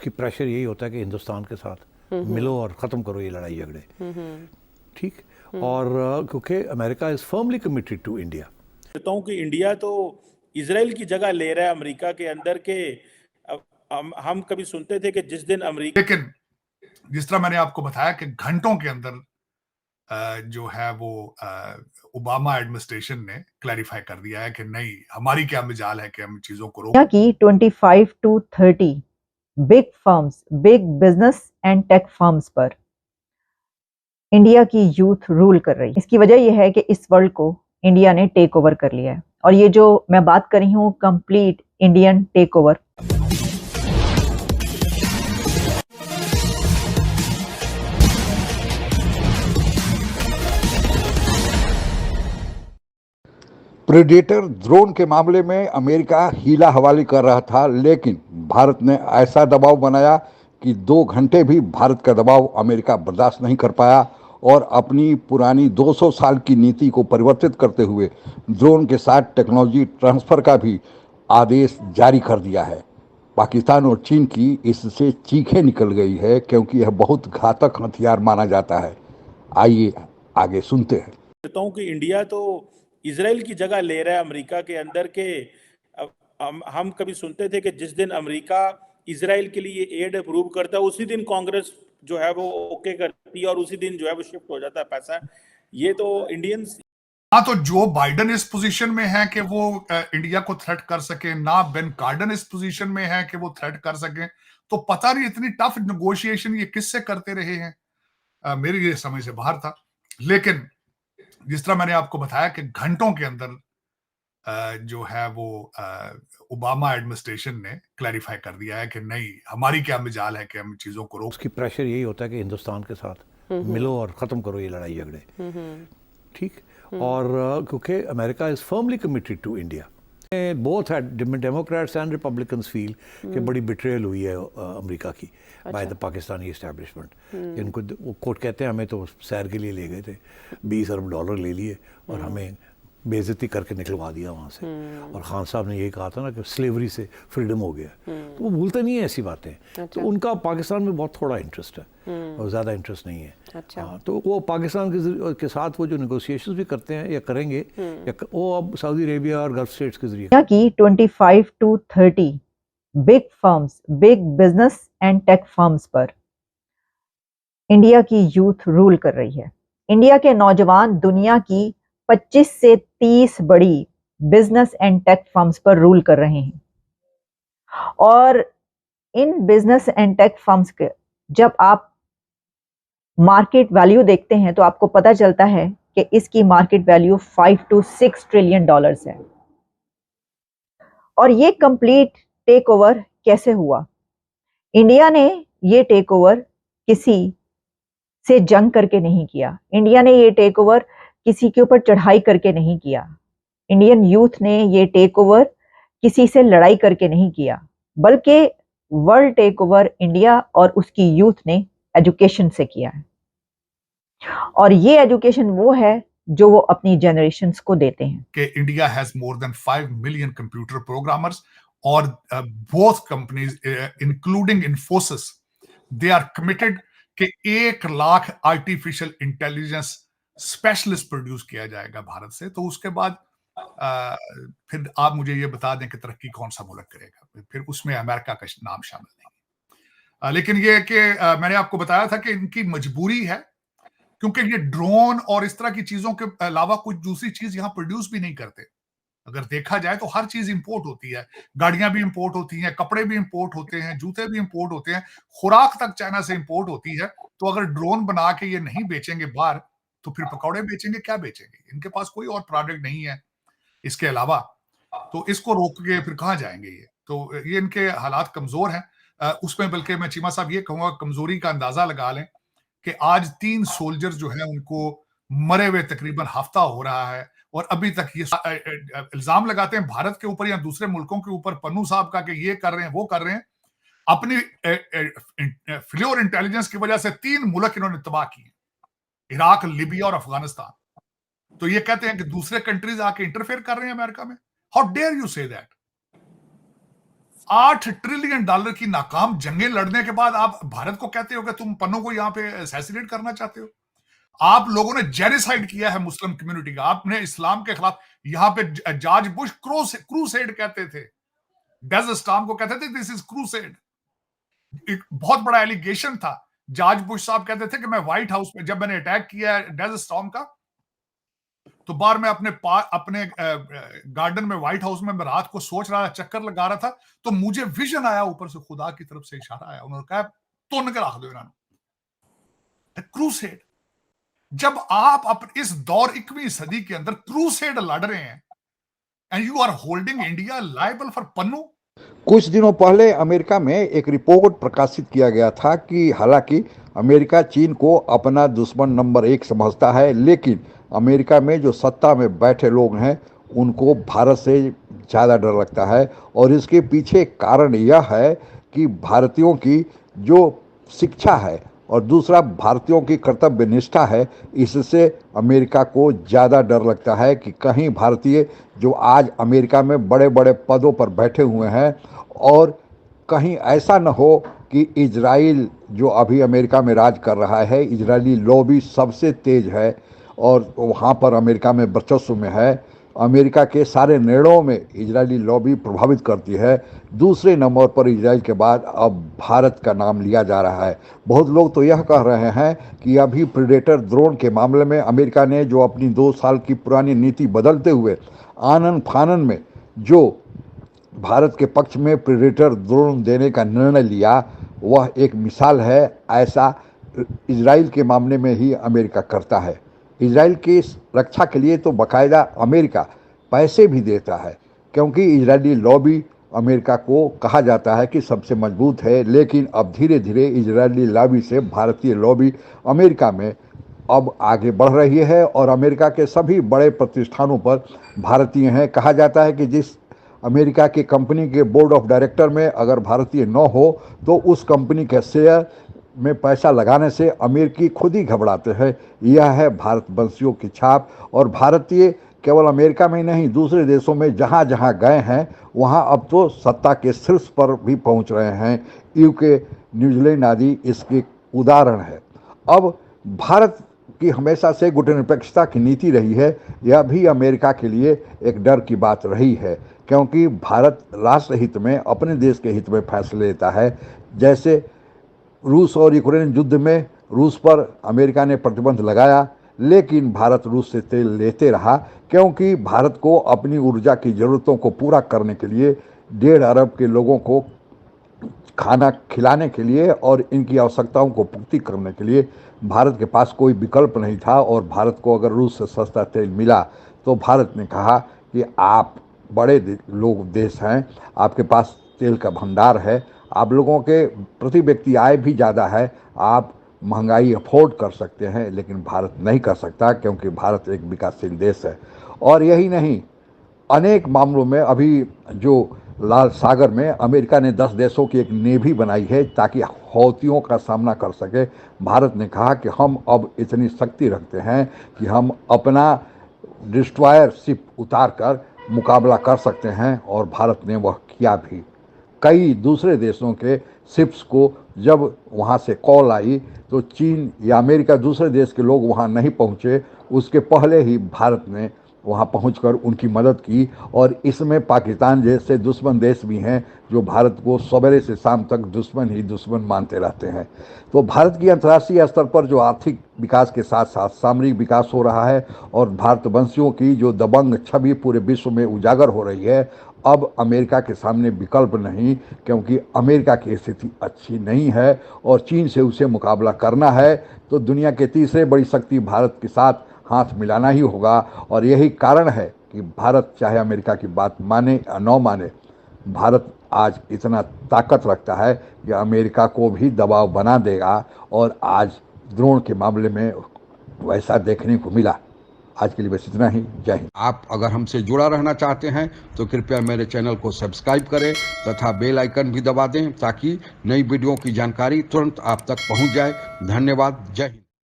उसकी प्रेशर यही होता है कि हिंदुस्तान के साथ मिलो और ख़त्म करो ये लड़ाई झगड़े, ठीक। और क्योंकि America is firmly committed to India. कहता हूँ कि इंडिया तो इसराइल की जगह ले रहा है अमेरिका के अंदर के। हम कभी सुनते थे कि जिस दिन अमेरिका, लेकिन जिस तरह मैंने आपको बताया कि घंटों के अंदर जो है वो ओबामा एडमिनिस्ट्रेशन ने क्लैरिफाई कर दिया है कि नहीं, हमारी क्या मजाल है कि हम चीजों को रोक। की 25 to 30 big firms, big business and tech firms पर इंडिया की यूथ रूल कर रही है। इसकी वजह यह है कि इस वर्ल्ड को इंडिया ने टेक ओवर कर लिया है, और ये जो मैं बात कर रही हूँ complete Indian tech over. Predator drone के मामले में अमेरिका हीला हवाली कर रहा था, लेकिन भारत ने ऐसा दबाव बनाया कि 2 घंटे भी भारत का दबाव अमेरिका बर्दाश्त नहीं कर पाया और अपनी पुरानी 200 साल की नीति को परिवर्तित करते हुए ड्रोन के साथ टेक्नोलॉजी ट्रांसफर का भी आदेश जारी कर दिया है। पाकिस्तान और चीन की इससे चीखें निकल गई है, क्योंकि यह बहुत घातक हथियार माना जाता है। आइए आगे सुनते हैं। कहता हूँ कि इंडिया तो इसराइल की जगह ले रहा है अमेरिका के अंदर के। हम कभी सुनते थे कि जिस दिन अमेरिका इसराइल के लिए एड अप्रूव करता है उसी दिन कांग्रेस जो है वो ओके करती है और उसी दिन जो है वो शिफ्ट हो जाता है पैसा। ये तो इंडियंस। हाँ, तो जो बाइडन इस पोजीशन में है कि वो इंडिया को थ्रेट कर सके, ना बेन कार्डन इस पोजीशन में है कि वो थ्रेट कर सके, तो पता नहीं इतनी टफ नेगोशिएशन ये किससे करते रहे हैं। मेरी ये समझ से बाहर था। लेकिन जिस तरह मैंने आपको बताया कि घंटों के अंदर जो है वो ओबामा एडमिनिस्ट्रेशन ने क्लैरिफाई कर दिया है कि नहीं, हमारी क्या मजाल है कि हम चीजों को रोक। उसकी प्रेशर यही होता है कि हिंदुस्तान के साथ मिलो और ख़त्म करो ये लड़ाई झगड़े, ठीक। और क्योंकि America is firmly committed to India. Both Democrats and Republicans feel कि बड़ी बिट्रेयल हुई है अमेरिका की बाय द पाकिस्तानी इस्टेब्लिशमेंट। इनको वो कोर्ट कहते हैं हमें तो सैर के लिए ले गए थे, $20 अरब ले लिए और हमें बेइज्जती करके निकलवा दिया वहाँ से। और खान साहब ने यही कहा था ना कि स्लेवरी से फ्रीडम हो गया, तो वो भूलते नहीं है ऐसी बातें। तो उनका पाकिस्तान में बहुत थोड़ा इंटरेस्ट है और ज़्यादा इंटरेस्ट नहीं है। हाँ, तो वो पाकिस्तान के साथ वो जो नेगोशिएशंस भी करते हैं या करेंगे, या वो अब सऊदी अरेबिया और गल्फ स्टेट्स के जरिए की 25 to 30 big firms, big business and tech firms पर इंडिया की यूथ रूल कर रही है। इंडिया के नौजवान दुनिया की 25 से 30 बड़ी बिजनेस एंड टेक फर्म्स पर रूल कर रहे हैं, और इन बिजनेस एंड टेक फर्म्स के जब आप मार्केट वैल्यू देखते हैं तो आपको पता चलता है कि इसकी market value 5 to 6 trillion dollars है। और ये कंप्लीट टेक ओवर कैसे हुआ? इंडिया ने ये टेक ओवर किसी से जंग करके नहीं किया। इंडिया ने ये टेक ओवर किसी के ऊपर चढ़ाई करके नहीं किया। इंडियन यूथ ने ये टेक ओवर किसी से लड़ाई करके नहीं किया, बल्कि वर्ल्ड टेक ओवर इंडिया और उसकी यूथ ने एजुकेशन से किया है। और ये एजुकेशन वो है जो वो अपनी जनरेशंस को देते हैं। कि India has more than 5 million computer programmers और both companies including Infosys, they are committed कि 1 lakh artificial intelligence specialist produce किया जाएगा भारत से। तो उसके बाद फिर आप मुझे ये बता दें कि तरक्की कौन सा मुल्क करेगा, फिर उसमें अमेरिका का नाम शामिल नहीं। लेकिन ये कि मैंने आपको बताया था कि इनकी मजबूरी है, क्योंकि ये ड्रोन और इस तरह की चीजों के अलावा कुछ दूसरी चीज यहां प्रोड्यूस भी नहीं करते। अगर देखा जाए तो हर चीज इंपोर्ट होती है, गाड़ियां भी इंपोर्ट होती हैं, कपड़े भी इंपोर्ट होते हैं, जूते भी इंपोर्ट होते हैं, खुराक तक चाइना से इंपोर्ट होती है। तो अगर ड्रोन बना के ये नहीं बेचेंगे बाहर, तो फिर पकौड़े बेचेंगे, क्या बेचेंगे? इनके पास कोई और प्रोडक्ट नहीं है इसके अलावा, तो इसको रोक के फिर कहां जाएंगे ये? तो ये इनके हालात कमजोर हैं। उसमें बल्कि मैं चीमा साहब ये कहूंगा, कमजोरी का अंदाजा लगा लें कि आज 3 सोल्जर जो है उनको मरे हुए तकरीबन हफ्ता हो रहा है, और अभी तक ये इल्जाम लगाते हैं भारत के ऊपर या दूसरे मुल्कों के ऊपर, पन्नू साहब का, कि ये कर रहे हैं वो कर रहे हैं। अपनी फ्लोर इंटेलिजेंस की वजह से 3 मुल्क इन्होंने तबाह किए, इराक, लीबिया और अफगानिस्तान। तो ये कहते हैं कि दूसरे कंट्रीज आके इंटरफेयर कर रहे हैं अमेरिका में। How dare you say that? $8 trillion की नाकाम जंगें लड़ने के बाद आप भारत को कहते हो कि तुम पन्नों को यहां पे असैसिनेट करना चाहते हो। आप लोगों ने जेनोसाइड किया है मुस्लिम कम्युनिटी का, आपने इस्लाम के खिलाफ, यहां पे जॉर्ज बुश क्रूसेड कहते थे, डेजर्ट स्टॉर्म को कहते थे दिस इज क्रूसेड। एक बहुत बड़ा एलिगेशन था, जॉर्ज बुश साहब कहते थे कि मैं व्हाइट हाउस में, जब मैंने अटैक किया डेजर्ट स्टॉर्म का, तो बाहर मैं अपने गार्डन में, व्हाइट हाउस में, मैं रात को सोच रहा था, चक्कर लगा रहा था, तो मुझे विजन आया, ऊपर से खुदा की तरफ से इशारा आया, उन्होंने कहा तुन के रख दो इन्होंने। क्रूसेड, जब आप इस दौर 21वीं सदी के अंदर क्रूसेड लड़ रहे हैं and you are holding India liable for Pannun. कुछ दिनों पहले अमेरिका में एक रिपोर्ट प्रकाशित किया गया था कि हालांकि अमेरिका चीन को अपना दुश्मन नंबर 1 समझता है, लेकिन अमेरिका में जो सत्ता में बैठे लोग हैं उनको भारत से ज़्यादा डर लगता है। और इसके पीछे कारण यह है कि भारतीयों की जो शिक्षा है और दूसरा भारतीयों की कर्तव्य निष्ठा है, इससे अमेरिका को ज़्यादा डर लगता है कि कहीं भारतीय जो आज अमेरिका में बड़े बड़े पदों पर बैठे हुए हैं, और कहीं ऐसा न हो कि इजराइल जो अभी अमेरिका में राज कर रहा है, इजरायली लॉबी सबसे तेज है और वहाँ पर अमेरिका में वर्चस्व में है, अमेरिका के सारे निर्णयों में इजरायली लॉबी प्रभावित करती है। दूसरे नंबर पर इजराइल के बाद अब भारत का नाम लिया जा रहा है। बहुत लोग तो यह कह रहे हैं कि अभी प्रेडेटर ड्रोन के मामले में अमेरिका ने जो अपनी 2 साल की पुरानी नीति बदलते हुए आनन फानन में जो भारत के पक्ष में प्रेडेटर ड्रोन देने का निर्णय लिया, वह एक मिसाल है। ऐसा इजराइल के मामले में ही अमेरिका करता है। इजराइल की रक्षा के लिए तो बाकायदा अमेरिका पैसे भी देता है, क्योंकि इजरायली लॉबी अमेरिका को कहा जाता है कि सबसे मजबूत है। लेकिन अब धीरे धीरे इजरायली लॉबी से भारतीय लॉबी अमेरिका में अब आगे बढ़ रही है और अमेरिका के सभी बड़े प्रतिष्ठानों पर भारतीय हैं। कहा जाता है कि जिस अमेरिका की कंपनी के बोर्ड ऑफ डायरेक्टर में अगर भारतीय न हो तो उस कंपनी के शेयर में पैसा लगाने से अमेरिकी खुद ही घबराते हैं। यह है भारतवंशियों की छाप। और भारतीय केवल अमेरिका में ही नहीं, दूसरे देशों में जहाँ जहाँ गए हैं वहाँ अब तो सत्ता के शीर्ष पर भी पहुँच रहे हैं। यूके, न्यूजीलैंड आदि इसके उदाहरण है। अब भारत की हमेशा से गुटनिरपेक्षता की नीति रही है, यह भी अमेरिका के लिए एक डर की बात रही है, क्योंकि भारत राष्ट्र हित में, अपने देश के हित में फैसले लेता है। जैसे रूस और यूक्रेन युद्ध में रूस पर अमेरिका ने प्रतिबंध लगाया, लेकिन भारत रूस से तेल लेते रहा, क्योंकि भारत को अपनी ऊर्जा की ज़रूरतों को पूरा करने के लिए, 1.5 अरब के लोगों को खाना खिलाने के लिए और इनकी आवश्यकताओं को पूर्ति करने के लिए भारत के पास कोई विकल्प नहीं था। और भारत को अगर रूस से सस्ता तेल मिला तो भारत ने कहा कि आप बड़े लोग देश हैं, आपके पास तेल का भंडार है, आप लोगों के प्रति व्यक्ति आय भी ज़्यादा है, आप महंगाई अफोर्ड कर सकते हैं, लेकिन भारत नहीं कर सकता, क्योंकि भारत एक विकासशील देश है। और यही नहीं, अनेक मामलों में अभी जो लाल सागर में अमेरिका ने 10 देशों की एक नेवी बनाई है ताकि हौतियों का सामना कर सके। भारत ने कहा कि हम अब इतनी शक्ति रखते हैं कि हम अपना डिस्ट्रॉयर शिप उतार कर मुकाबला कर सकते हैं, और भारत ने वह किया भी। कई दूसरे देशों के शिप्स को जब वहाँ से कॉल आई तो चीन या अमेरिका, दूसरे देश के लोग वहाँ नहीं पहुँचे, उसके पहले ही भारत ने वहाँ पहुंचकर उनकी मदद की। और इसमें पाकिस्तान जैसे दुश्मन देश भी हैं जो भारत को सवेरे से शाम तक दुश्मन ही दुश्मन मानते रहते हैं। तो भारत की अंतर्राष्ट्रीय स्तर पर जो आर्थिक विकास के साथ साथ सामरिक विकास हो रहा है और भारतवंशियों की जो दबंग छवि पूरे विश्व में उजागर हो रही है, अब अमेरिका के सामने विकल्प नहीं, क्योंकि अमेरिका की स्थिति अच्छी नहीं है और चीन से उसे मुकाबला करना है तो दुनिया के तीसरे बड़ी शक्ति भारत के साथ हाथ मिलाना ही होगा। और यही कारण है कि भारत चाहे अमेरिका की बात माने या न माने, भारत आज इतना ताकत रखता है कि अमेरिका को भी दबाव बना देगा। और आज ड्रोन के मामले में वैसा देखने को मिला। आज के लिए बस इतना ही। जय हिंद। आप अगर हमसे जुड़ा रहना चाहते हैं तो कृपया मेरे चैनल को सब्सक्राइब करें तथा बेल आइकन भी दबा दें, ताकि नई वीडियो की जानकारी तुरंत आप तक पहुंच जाए। धन्यवाद। जय हिंद।